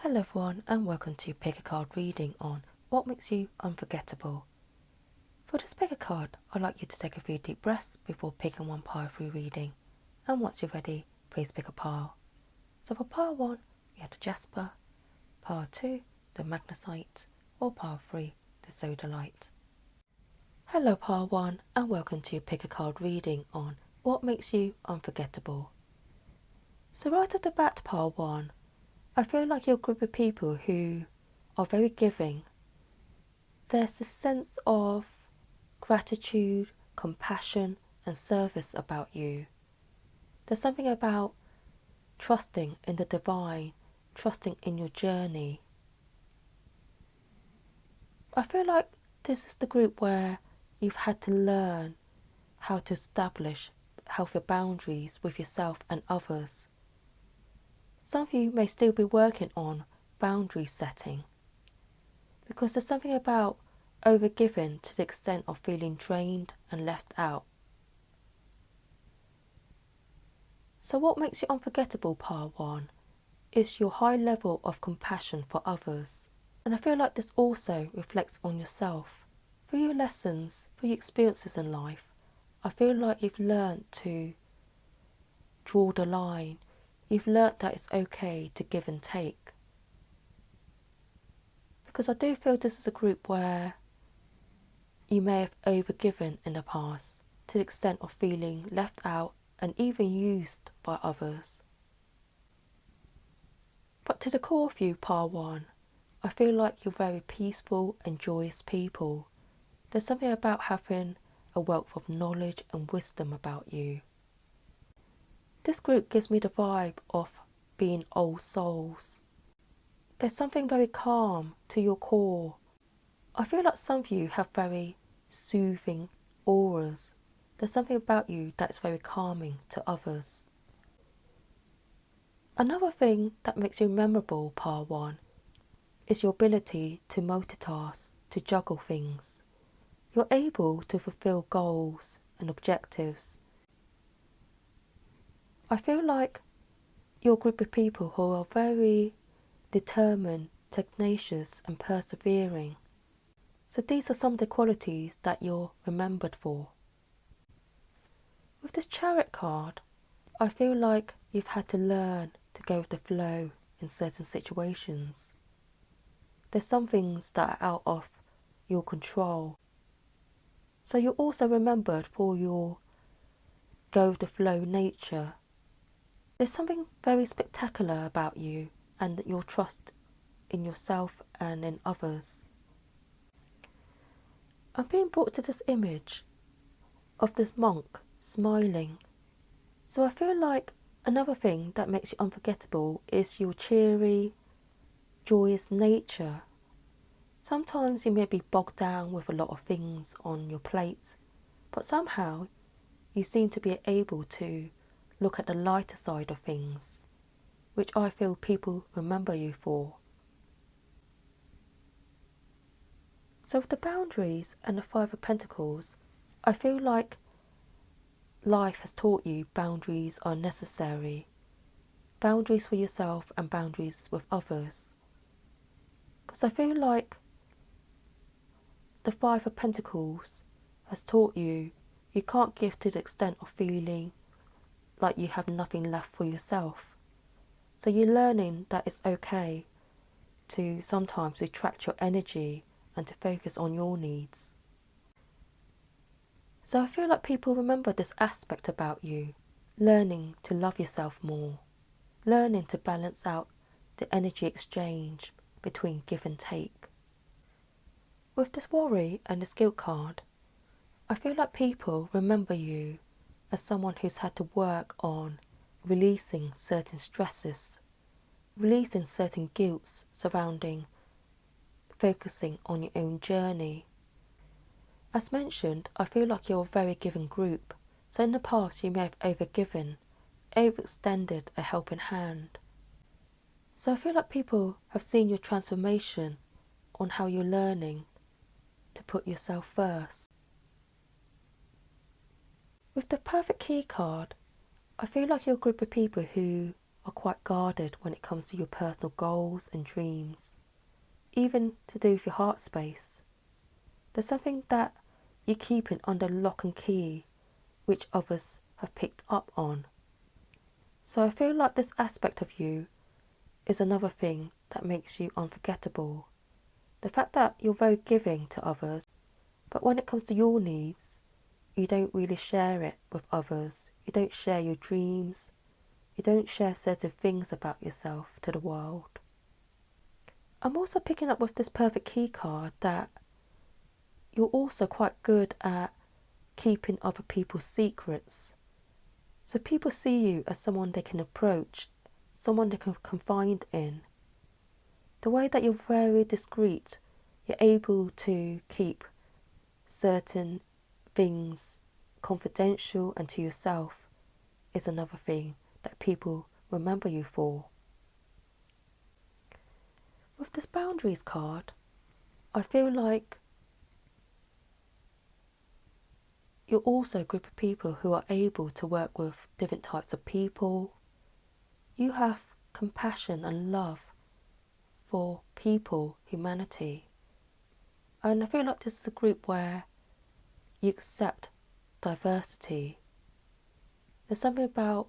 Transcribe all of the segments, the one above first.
Hello everyone and welcome to Pick a Card reading on what makes you unforgettable. For this pick a card, I'd like you to take a few deep breaths before picking one pile through reading, and once you're ready, please pick a pile. So for pile 1, we have the Jasper, pile 2, the Magnesite, or pile 3, the Sodalite. Hello pile 1 and welcome to Pick a Card reading on what makes you unforgettable. So right off the bat, pile 1, I feel like you're a group of people who are very giving. There's a sense of gratitude, compassion and service about you. There's something about trusting in the divine, trusting in your journey. I feel like this is the group where you've had to learn how to establish healthy boundaries with yourself and others. Some of you may still be working on boundary setting because there's something about overgiving to the extent of feeling drained and left out. So what makes you unforgettable, pile 1, is your high level of compassion for others. And I feel like this also reflects on yourself. Through your lessons, through your experiences in life, I feel like you've learned to draw the line. You've learnt that it's okay to give and take. Because I do feel this is a group where you may have overgiven in the past to the extent of feeling left out and even used by others. But to the core of you, pile 1, I feel like you're very peaceful and joyous people. There's something about having a wealth of knowledge and wisdom about you. This group gives me the vibe of being old souls. There's something very calm to your core. I feel like some of you have very soothing auras. There's something about you that's very calming to others. Another thing that makes you memorable, pile 1, is your ability to multitask, to juggle things. You're able to fulfill goals and objectives. I feel like you're a group of people who are very determined, tenacious and persevering. So these are some of the qualities that you're remembered for. With this Chariot card, I feel like you've had to learn to go with the flow in certain situations. There's some things that are out of your control. So you're also remembered for your go with the flow nature. There's something very spectacular about you and your trust in yourself and in others. I'm being brought to this image of this monk smiling. So I feel like another thing that makes you unforgettable is your cheery, joyous nature. Sometimes you may be bogged down with a lot of things on your plate, but somehow you seem to be able to look at the lighter side of things, which I feel people remember you for. So with the boundaries and the 5 of Pentacles, I feel like life has taught you boundaries are necessary. Boundaries for yourself and boundaries with others. Because I feel like the 5 of Pentacles has taught you you can't give to the extent of feeling like you have nothing left for yourself. So you're learning that it's okay to sometimes retract your energy and to focus on your needs. So I feel like people remember this aspect about you, learning to love yourself more, learning to balance out the energy exchange between give and take. With this worry and this guilt card, I feel like people remember you as someone who's had to work on releasing certain stresses, releasing certain guilts surrounding focusing on your own journey. As mentioned, I feel like you're a very giving group, so in the past you may have overgiven, overextended a helping hand. So I feel like people have seen your transformation on how you're learning to put yourself first. With the Perfect Key card, I feel like you're a group of people who are quite guarded when it comes to your personal goals and dreams, even to do with your heart space. There's something that you're keeping under lock and key, which others have picked up on. So I feel like this aspect of you is another thing that makes you unforgettable. The fact that you're very giving to others, but when it comes to your needs, you don't really share it with others. You don't share your dreams. You don't share certain things about yourself to the world. I'm also picking up with this perfect key card that you're also quite good at keeping other people's secrets. So people see you as someone they can approach, someone they can confide in. The way that you're very discreet, you're able to keep certain things confidential and to yourself is another thing that people remember you for. With this boundaries card, I feel like you're also a group of people who are able to work with different types of people. You have compassion and love for people, humanity. And I feel like this is a group where you accept diversity. There's something about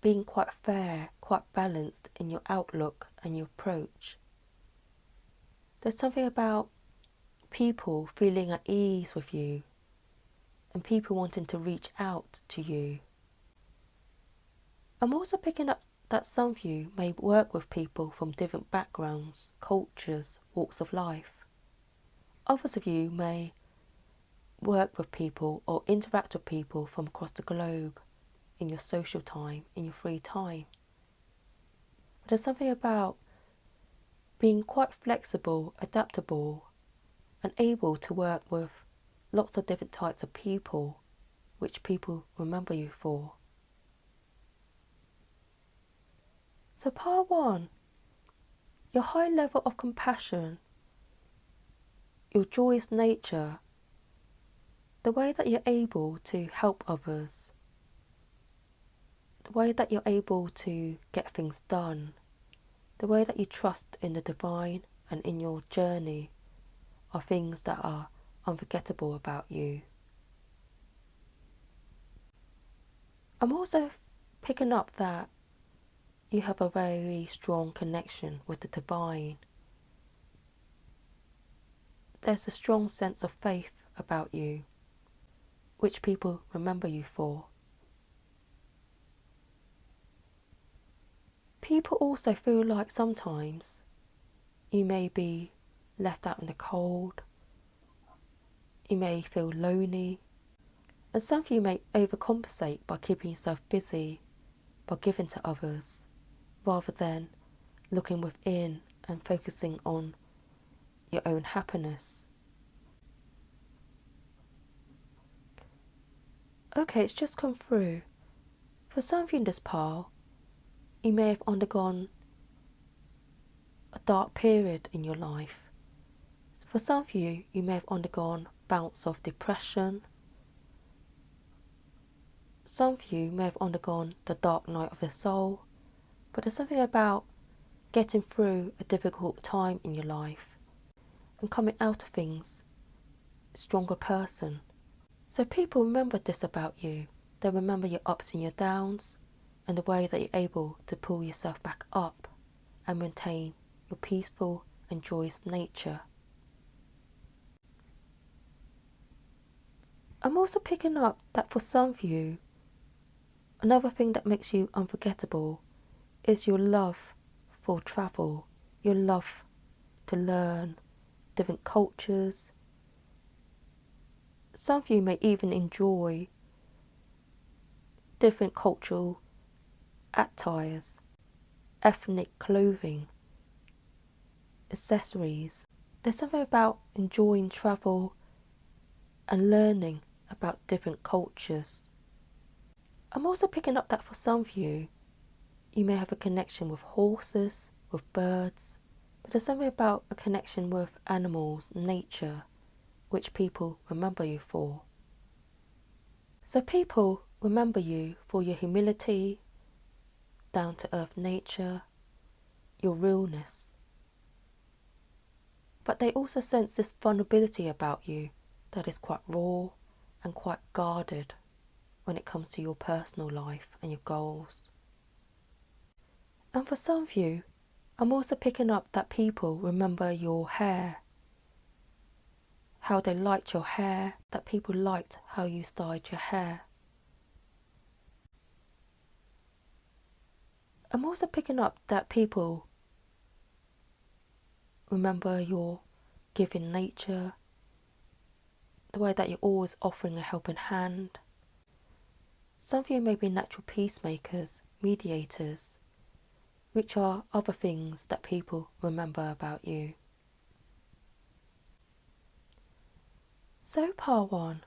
being quite fair, quite balanced in your outlook and your approach. There's something about people feeling at ease with you and people wanting to reach out to you. I'm also picking up that some of you may work with people from different backgrounds, cultures, walks of life. Others of you may work with people or interact with people from across the globe in your social time, in your free time. But there's something about being quite flexible, adaptable, and able to work with lots of different types of people, which people remember you for. So part 1, your high level of compassion, your joyous nature, the way that you're able to help others, the way that you're able to get things done, the way that you trust in the divine and in your journey are things that are unforgettable about you. I'm also picking up that you have a very strong connection with the divine. There's a strong sense of faith about you, which people remember you for. People also feel like sometimes you may be left out in the cold, you may feel lonely, and some of you may overcompensate by keeping yourself busy, by giving to others, rather than looking within and focusing on your own happiness. Okay, it's just come through. For some of you in this pile, you may have undergone a dark period in your life. For some of you, you may have undergone bouts of depression. Some of you may have undergone the dark night of the soul. But there's something about getting through a difficult time in your life and coming out of things a stronger person. So people remember this about you. They remember your ups and your downs and the way that you're able to pull yourself back up and maintain your peaceful and joyous nature. I'm also picking up that for some of you, another thing that makes you unforgettable is your love for travel, your love to learn different cultures. Some of you may even enjoy different cultural attires, ethnic clothing, accessories. There's something about enjoying travel and learning about different cultures. I'm also picking up that for some of you, you may have a connection with horses, with birds, but there's something about a connection with animals, nature, which people remember you for. So people remember you for your humility, down-to-earth nature, your realness. But they also sense this vulnerability about you that is quite raw and quite guarded when it comes to your personal life and your goals. And for some of you, I'm also picking up that people remember your hair, how they liked your hair, that people liked how you styled your hair. I'm also picking up that people remember your giving nature, the way that you're always offering a helping hand. Some of you may be natural peacemakers, mediators, which are other things that people remember about you. So part 1,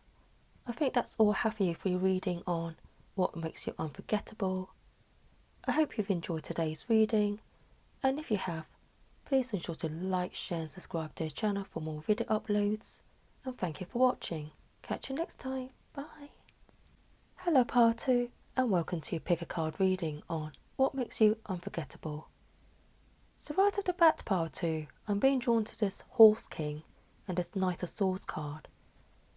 I think that's all I have for you for your reading on what makes you unforgettable. I hope you've enjoyed today's reading, and if you have, please ensure to like, share and subscribe to the channel for more video uploads, and thank you for watching. Catch you next time, bye! Hello part 2, and welcome to your pick a card reading on what makes you unforgettable. So right off the bat part 2, I'm being drawn to this Horse King and this Knight of Swords card,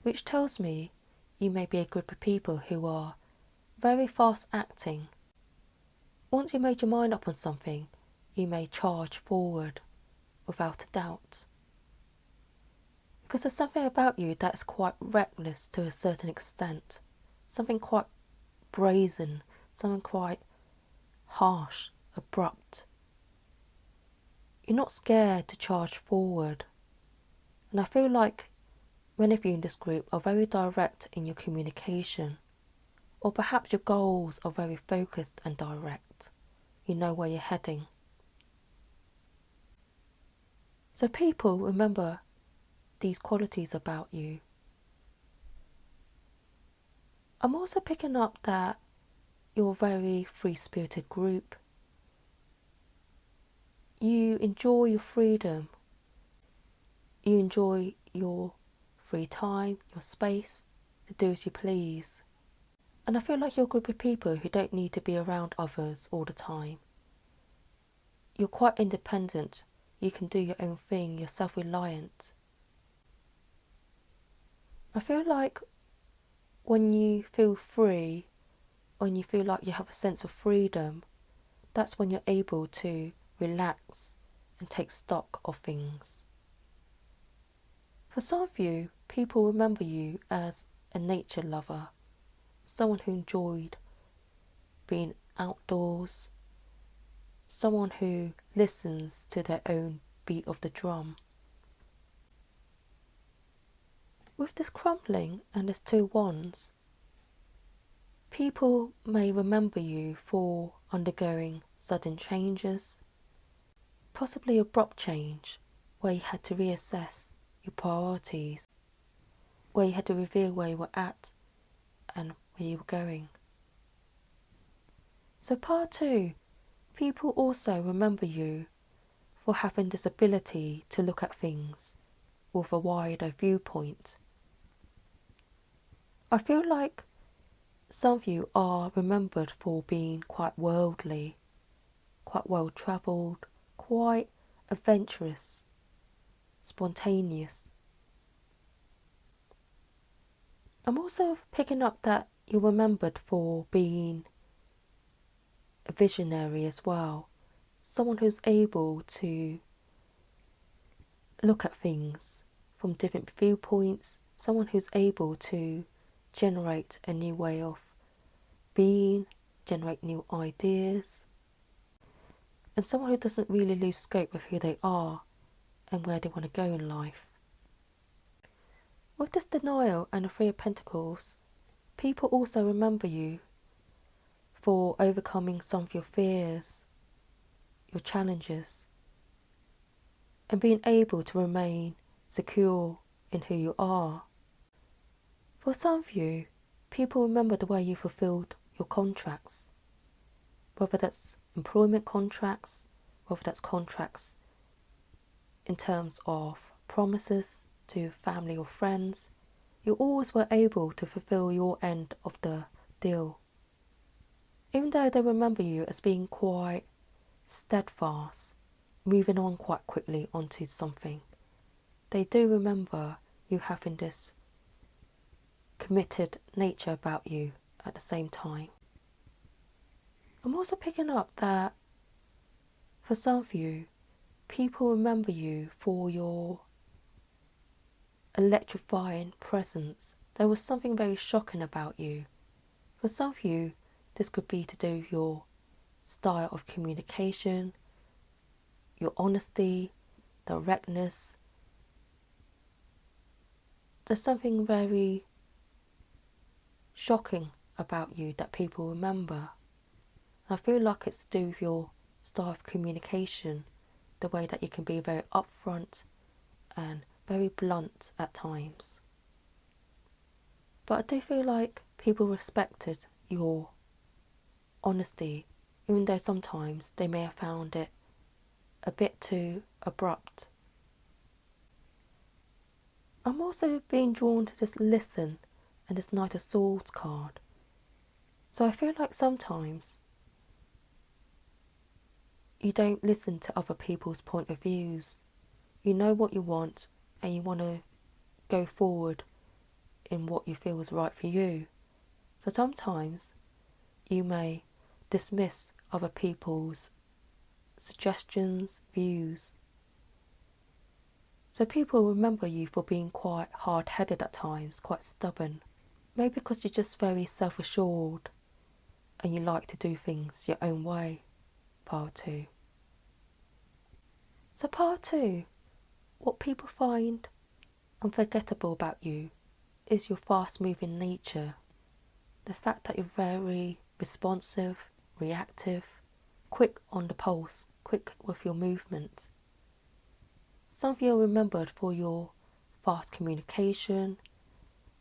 which tells me you may be a group of people who are very fast acting. Once you made your mind up on something, you may charge forward without a doubt. Because there's something about you that's quite reckless to a certain extent, something quite brazen, something quite harsh, abrupt. You're not scared to charge forward, and I feel like many of you in this group are very direct in your communication, or perhaps your goals are very focused and direct. You know where you're heading. So people remember these qualities about you. I'm also picking up that you're a very free-spirited group. You enjoy your freedom. You enjoy your free time, your space, to do as you please. And I feel like you're a group of people who don't need to be around others all the time. You're quite independent. You can do your own thing. You're self-reliant. I feel like when you feel free, when you feel like you have a sense of freedom, that's when you're able to relax and take stock of things. For some of you, people remember you as a nature lover, someone who enjoyed being outdoors, someone who listens to their own beat of the drum. With this crumbling and this 2 wands, people may remember you for undergoing sudden changes, possibly abrupt change, where you had to reassess your priorities, where you had to reveal where you were at and where you were going. So part 2, people also remember you for having this ability to look at things with a wider viewpoint. I feel like some of you are remembered for being quite worldly, quite well travelled, quite adventurous, spontaneous. I'm also picking up that you're remembered for being a visionary as well, someone who's able to look at things from different viewpoints, someone who's able to generate a new way of being, generate new ideas, and someone who doesn't really lose scope of who they are and where they want to go in life. With this denial and the 3 of Pentacles, people also remember you for overcoming some of your fears, your challenges, and being able to remain secure in who you are. For some of you, people remember the way you fulfilled your contracts, whether that's employment contracts, whether that's contracts in terms of promises to family or friends. You always were able to fulfill your end of the deal. Even though they remember you as being quite steadfast, moving on quite quickly onto something, they do remember you having this committed nature about you at the same time. I'm also picking up that for some of you, people remember you for your electrifying presence. There was something very shocking about you. For some of you, this could be to do with your style of communication, your honesty, directness. There's something very shocking about you that people remember. I feel like it's to do with your style of communication, the way that you can be very upfront and very blunt at times. But I do feel like people respected your honesty, even though sometimes they may have found it a bit too abrupt. I'm also being drawn to this listen and this Knight of Swords card. So I feel like sometimes you don't listen to other people's point of views. You know what you want and you want to go forward in what you feel is right for you. So sometimes you may dismiss other people's suggestions, views. So people remember you for being quite hard-headed at times, quite stubborn. Maybe because you're just very self-assured and you like to do things your own way. Part 2. So part 2, what people find unforgettable about you is your fast-moving nature. The fact that you're very responsive, reactive, quick on the pulse, quick with your movement. Some of you are remembered for your fast communication,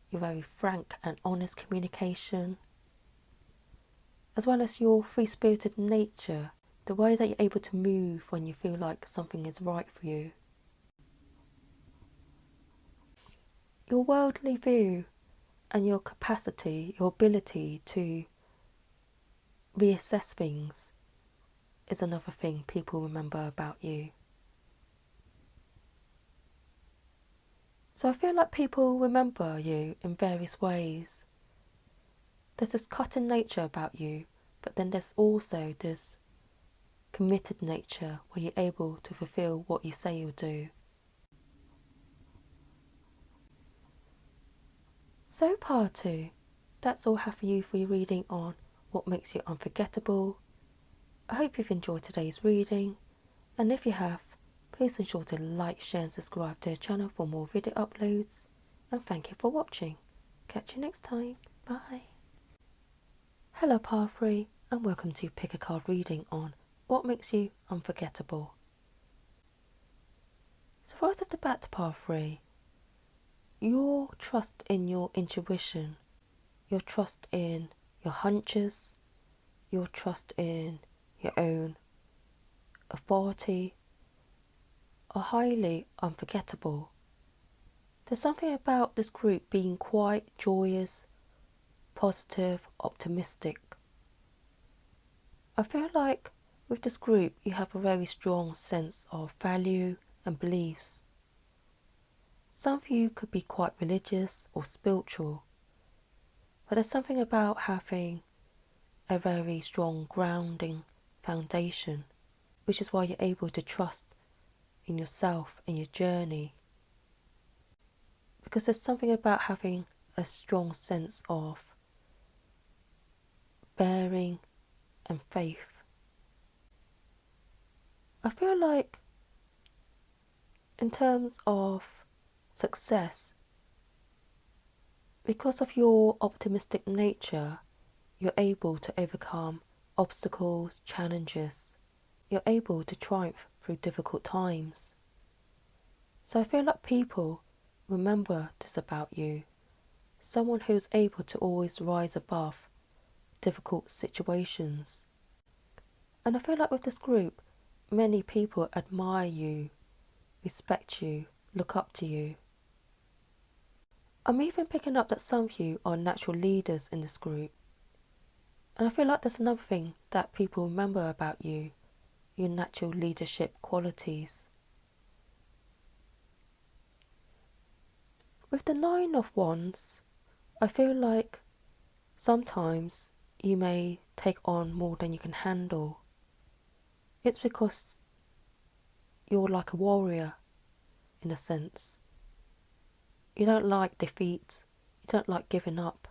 your very frank and honest communication, as well as your free-spirited nature, the way that you're able to move when you feel like something is right for you. Your worldly view and your capacity, your ability to reassess things is another thing people remember about you. So I feel like people remember you in various ways. There's this cutting nature about you, but then there's also this committed nature where you're able to fulfill what you say you'll do. So part 2, that's all I have for you for your reading on what makes you unforgettable. I hope you've enjoyed today's reading, and if you have, please ensure to like, share and subscribe to the channel for more video uploads, and thank you for watching. Catch you next time. Bye. Hello Part 3, and welcome to Pick a Card reading on what makes you unforgettable. So right off the bat, Part 3, your trust in your intuition, your trust in your hunches, your trust in your own authority are highly unforgettable. There's something about this group being quite joyous, positive, optimistic. I feel like with this group you have a very strong sense of value and beliefs. Some of you could be quite religious or spiritual, but there's something about having a very strong grounding foundation, which is why you're able to trust in yourself and your journey. Because there's something about having a strong sense of bearing and faith. I feel like in terms of success, because of your optimistic nature, you're able to overcome obstacles, challenges. You're able to triumph through difficult times. So I feel like people remember this about you. Someone who's able to always rise above difficult situations. And I feel like with this group, many people admire you, respect you, look up to you. I'm even picking up that some of you are natural leaders in this group. And I feel like there's another thing that people remember about you, your natural leadership qualities. With the Nine of Wands, I feel like sometimes you may take on more than you can handle. It's because you're like a warrior, in a sense. You don't like defeat, you don't like giving up.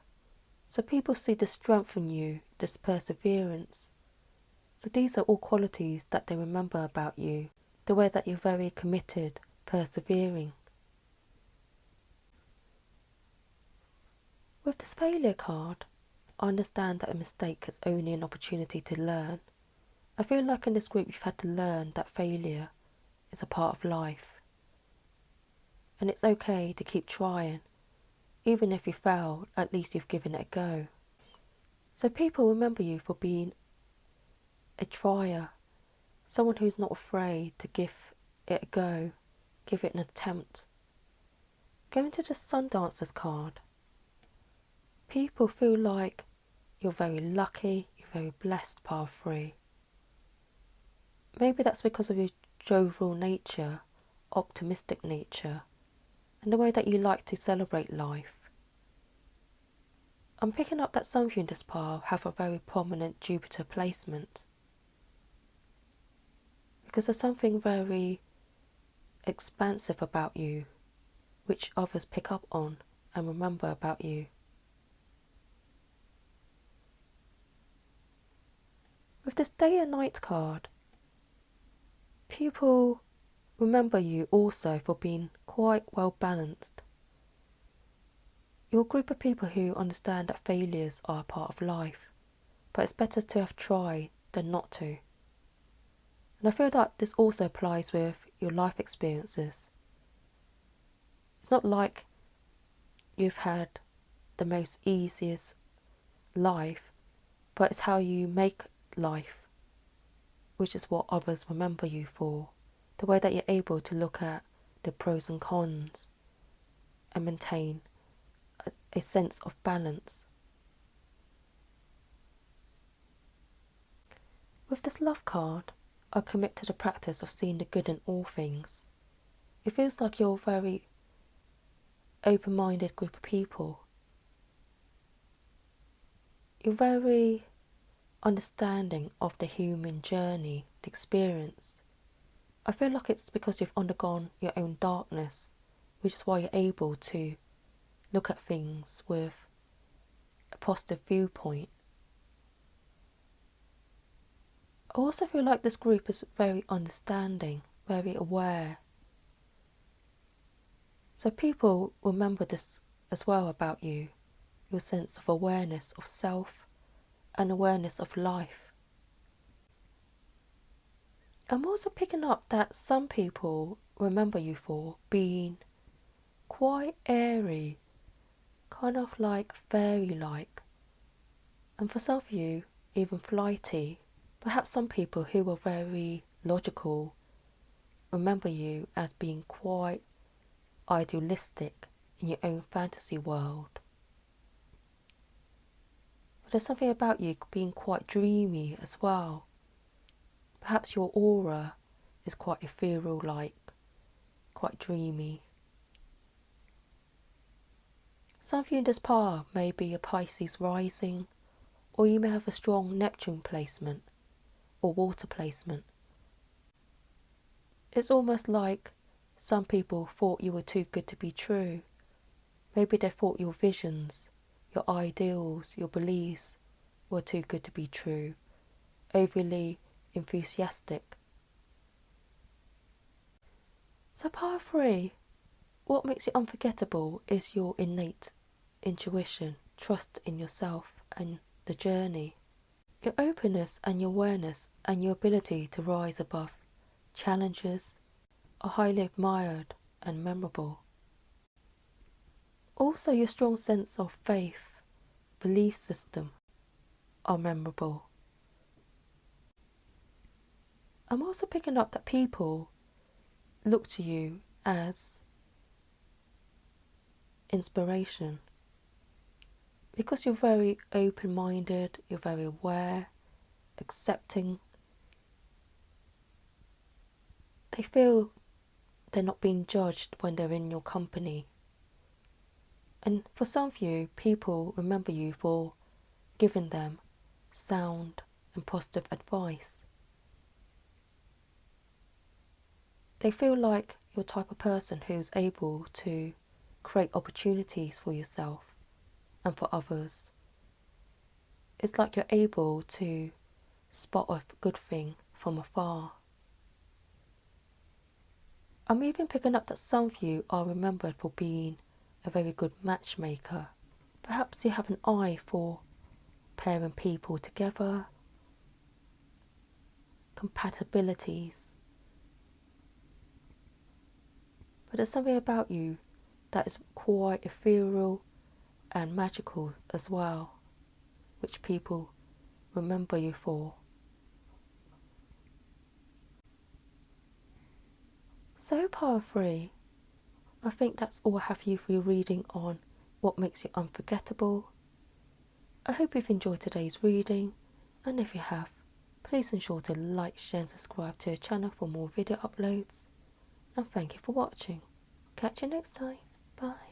So people see the strength in you, this perseverance. So these are all qualities that they remember about you, the way that you're very committed, persevering. With this failure card, I understand that a mistake is only an opportunity to learn. I feel like in this group you've had to learn that failure is a part of life. And it's okay to keep trying. Even if you fail, at least you've given it a go. So people remember you for being a trier, someone who's not afraid to give it a go, give it an attempt. Going to the Sun Dancers card, people feel like you're very lucky, you're very blessed, pile 3. Maybe that's because of your jovial nature, optimistic nature, and the way that you like to celebrate life. I'm picking up that some of you in this pile have a very prominent Jupiter placement, because there's something very expansive about you, which others pick up on and remember about you. With this Day and Night card, people remember you also for being quite well balanced. You're a group of people who understand that failures are a part of life, but it's better to have tried than not to. And I feel that this also applies with your life experiences. It's not like you've had the most easiest life, but it's how you make life, which is what others remember you for. The way that you're able to look at the pros and cons and maintain a sense of balance. With this Love card, I commit to the practice of seeing the good in all things. It feels like you're a very open-minded group of people. You're very understanding of the human journey, the experience. I feel like it's because you've undergone your own darkness, which is why you're able to look at things with a positive viewpoint. I also feel like this group is very understanding, very aware. So people remember this as well about you, your sense of awareness of self and awareness of life. I'm also picking up that some people remember you for being quite airy, kind of like fairy-like, and for some of you, even flighty. Perhaps some people who are very logical remember you as being quite idealistic in your own fantasy world. But there's something about you being quite dreamy as well. Perhaps your aura is quite ethereal-like, quite dreamy. Some of you in this pile may be a Pisces rising, or you may have a strong Neptune placement or water placement. It's almost like some people thought you were too good to be true. Maybe they thought your visions, your ideals, your beliefs were too good to be true, overly enthusiastic. So part 3, what makes you unforgettable is your innate intuition, trust in yourself and the journey. Your openness and your awareness and your ability to rise above challenges are highly admired and memorable. Also, your strong sense of faith, belief system are memorable. I'm also picking up that people look to you as inspiration, because you're very open-minded, you're very aware, accepting, they feel they're not being judged when they're in your company. And for some of you, people remember you for giving them sound and positive advice. They feel like you're the type of person who's able to create opportunities for yourself and for others. It's like you're able to spot a good thing from afar. I'm even picking up that some of you are remembered for being a very good matchmaker. Perhaps you have an eye for pairing people together, compatibilities. But there's something about you that is quite ethereal and magical as well, which people remember you for. So part 3, I think that's all I have for you for your reading on what makes you unforgettable. I hope you've enjoyed today's reading, and if you have, please ensure to like, share and subscribe to the channel for more video uploads. And thank you for watching. Catch you next time. Bye.